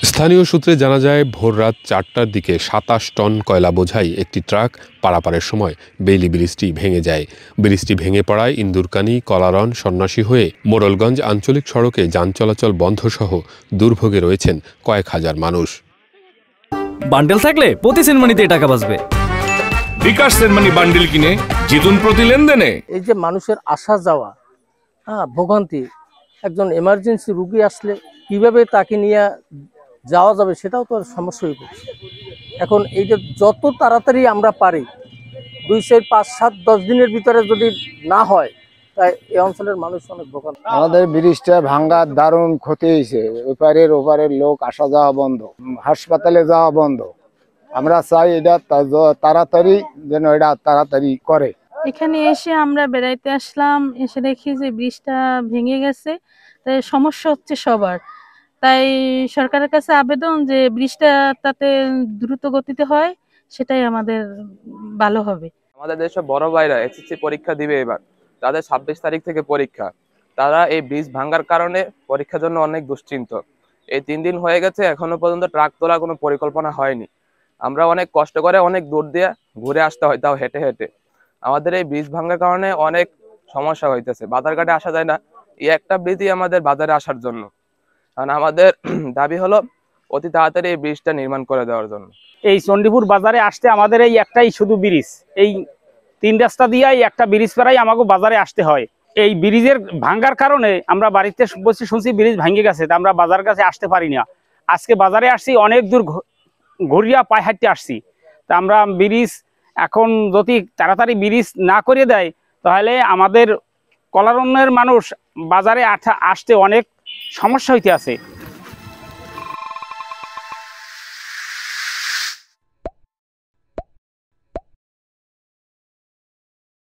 স্থানীয় সূত্রে জানা যায়, ভোররাত 4টার দিকে 27 টন কয়লা বোঝাই একটি ট্রাক পারাপারের সময় বেইলি ব্রিজটি ভেঙে যায়। ব্রিজটি ভেঙে পড়ায় ইন্দুরকানী, কলারণ, সন্ন্যাসী হয়ে মোড়লগঞ্জ আঞ্চলিক সড়কে যান চলাচল বন্ধসহ দুর্ভোগে রয়েছেন কয়েক হাজার মানুষ। বান্ডেল থাকলে প্রতি সেনমানিতে টাকা বাঁচবে। বিকাশ সেনমানি বান্ডেল কিনে জিতুন প্রতি লেনদেনে। এই যে মানুষের আসা যাওয়া, ভোগান্তি, একজন এমার্জেন্সি রুগী আসলে কিভাবে তাকে নিয়ে যাওয়া যাবে সেটাও তো সমস্যা হয়ে পড়ছে। এখন এই যে যত তাড়াতাড়ি আমরা পারি 2, 4, 5, 7, 10 দিনের ভিতরে যদি না হয়, তাই এই অঞ্চলের মানুষ অনেক ভোগান্তি। আমাদের ব্রিজটা ভাঙ্গার দারুণ ক্ষতি হয়েছে। ওপারের লোক আসা যাওয়া বন্ধ, হাসপাতালে যাওয়া বন্ধ। আমরা চাই এটা তাড়াতাড়ি যেন এটা তাড়াতাড়ি করে। এখানে এসে আমরা বেড়াইতে আসলাম, এসে দেখি যে ব্রিজটা ভেঙে গেছে, তাই সমস্যা হচ্ছে সবার। তাই সরকারের কাছে আবেদন যে ব্রিজটা তাতে দ্রুত গতিতে হয়, সেটাই আমাদের ভালো হবে। আমাদের দেশের বড় ভাইরা এসএসসি পরীক্ষা দিবে এবার, তাদের 26 তারিখ থেকে পরীক্ষা। তারা এই ব্রিজ ভাঙার কারণে পরীক্ষার জন্য অনেক দুশ্চিন্ত। এই 3 দিন হয়ে গেছে, এখনো পর্যন্ত ট্রাক তোলার কোনো পরিকল্পনা হয়নি। আমরা অনেক কষ্ট করে অনেক দূর দিয়ে ঘুরে আসতে হয়, তাও হেঁটে হেঁটে। আমাদের এই ব্রিজ ভাঙার কারণে অনেক সমস্যা হইতেছে, বাজারঘাটে আসা যায় না। এই একটা ব্রিজই আমাদের বাজারে আসার জন্য। কারণ আমাদের দাবি হলো অতি তাড়াতাড়ি এই ব্রিজটা নির্মাণ করে দেওয়ার জন্য। এই চণ্ডীপুর বাজারে আসতে আমাদের এই একটাই শুধু ব্রিজ, এই 3 রাস্তা দিয়েই একটা ব্রিজ পেরাই আমাকে বাজারে আসতে হয়। এই ব্রিজের ভাঙ্গার কারণে আমরা বাড়িতে বসে শুনছি ব্রিজ ভেঙে গেছে, তা আমরা বাজার কাছে আসতে পারি না। আজকে বাজারে আসছি, অনেক দূর ঘুরিয়া পায়ে হাঁটতে আসছি। তা আমরা ব্রিজ এখন যদি তাড়াতাড়ি ব্রিজ না করে দেয়, তাহলে আমাদের কলারণ্যের মানুষ বাজারে আসতে অনেক সমস্যা হইতে আছে।